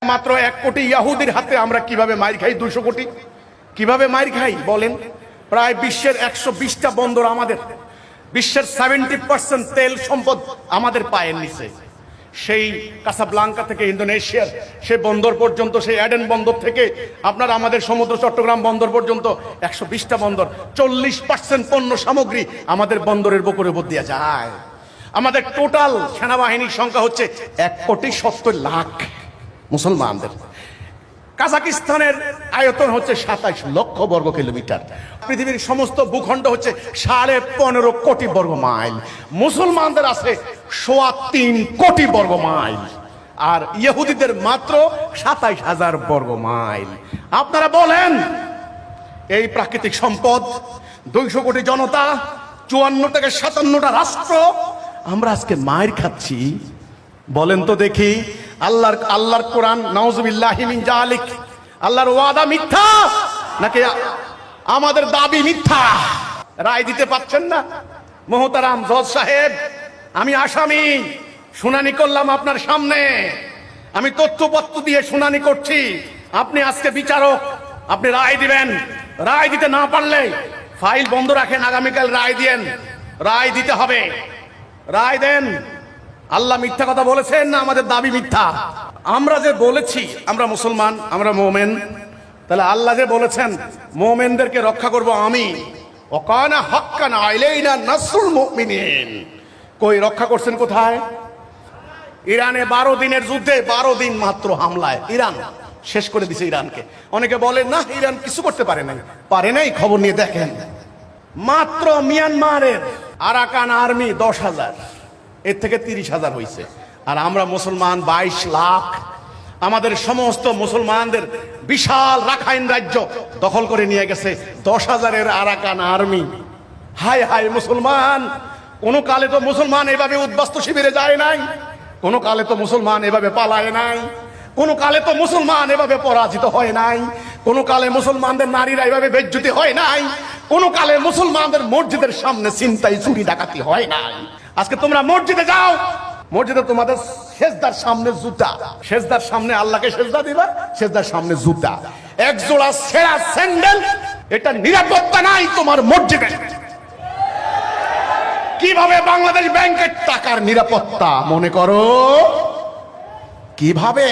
একমাত্র 1 কোটি ইহুদির হাতে আমরা কিভাবে মাইর খাই? 200 কোটি কিভাবে মাইর খাই বলেন? প্রায় বিশ্বের 120টা বন্দর আমাদের, বিশ্বের 70% তেল সম্পদ আমাদের পায়ের নিচে। সেই কাসাব্লাঙ্কা থেকে ইন্দোনেশিয়ার সেই বন্দর পর্যন্ত, সেই অ্যাডেন বন্দর থেকে আপনার আমাদের সমুদ্র চট্টগ্রাম বন্দর পর্যন্ত 120টা বন্দর, 40% পণ্য সামগ্রী আমাদের বন্দরের বকুরের উপর দিয়ে যায়। আমাদের টোটাল সেনাবাহিনীর সংখ্যা হচ্ছে 1,70,00,000 মুসলমানদের। কাজাকিস্তানের আয়তন হচ্ছে 27 লক্ষ বর্গ কিলোমিটার। পৃথিবীর সমস্ত ভূখণ্ড হচ্ছে 15.5 কোটি বর্গ মাইল। মুসলমানদের আছে 3.25 কোটি বর্গ মাইল, আর ইহুদিদের মাত্র 27,000 বর্গ মাইল। আপনারা বলেন, এই প্রাকৃতিক সম্পদ, 200 কোটি জনতা, 54 থেকে 57টা রাষ্ট্র, আমরা আজকে মায়ের খাচ্ছি। বলেন তো দেখি, আল্লাহর কোরআন নাউজুবিল্লাহি মিন জালিক, আল্লাহর ওয়াদা মিথ্যা নাকি আমাদের দাবি মিথ্যা? রায় দিতে পাচ্ছেন না? মোহতারাম জজ সাহেব, আমি আসামি, শুনানি করলাম আপনার সামনে, আমি তথ্যপত্র দিয়ে শুনানি করছি, আপনি আজকে বিচারক, আপনি রায় দিবেন। রায় দিতে না পারলে ফাইল বন্ধ রাখেন, আগামীকাল রায় দিয়েন। রায় দিতে হবে, রায় দেন। আল্লাহ মিথ্যা কথা বলেছেন না আমাদের দাবি মিথ্যা? আমরা যে বলেছি আমরা মুসলমান, আমরা মোমেন, তাহলে আল্লাহ যে বলেছেন মোমেনদেরকে রক্ষা করব আমি, ওয়াকানা হাক্কান আলাইনা নাসরুল মুমিনিন, কই রক্ষা করছেন কোথায়? ইরানে 12 দিনের যুদ্ধে 12 দিন মাত্র হামলায় ইরান শেষ করে দিছে ইরানকে। অনেকে বলে না ইরান কিছু করতে পারে নাই, পারে নাই, খবর নিয়ে দেখেন। মাত্র মিয়ানমারের আরাকান আর্মি 10,000, এর থেকে 30,000 হয়েছে, আর আমরা মুসলমান 22 লাখ। আমাদের সমস্ত মুসলমানদের বিশাল রাখাইন রাজ্য দখল করে নিয়ে গেছে 10,000-এর আরাকান আর্মি। হায় হায় মুসলমান, কোন কালে তো মুসলমান এভাবে উদ্বাস্তু শিবিরে যায় নাই, কোন কালে তো মুসলমান এভাবে পালায় নাই, কোন কালে তো মুসলমান এভাবে পরাজিত হয় নাই, কোন কালে মুসলমানদের নারীরা এভাবে বেজ্জতি হয় নাই, কোন কালে মুসলমানদের মসজিদের সামনে ছিনতাই চুরি ডাকাতি হয় নাই। আজকে তোমরা মসজিদে যাও, মসজিদে তোমাদের সেজদার সামনে জুতা, সেজদার সামনে আল্লাহকে সেজদা দিবা, সেজদার সামনে জুতা, এক জোড়া সেরা স্যান্ডেল, এটা নিরাপত্তা নাই তোমার মসজিদে। কিভাবে বাংলাদেশ ব্যাংকের টাকার নিরাপত্তা মনে করো? কিভাবে?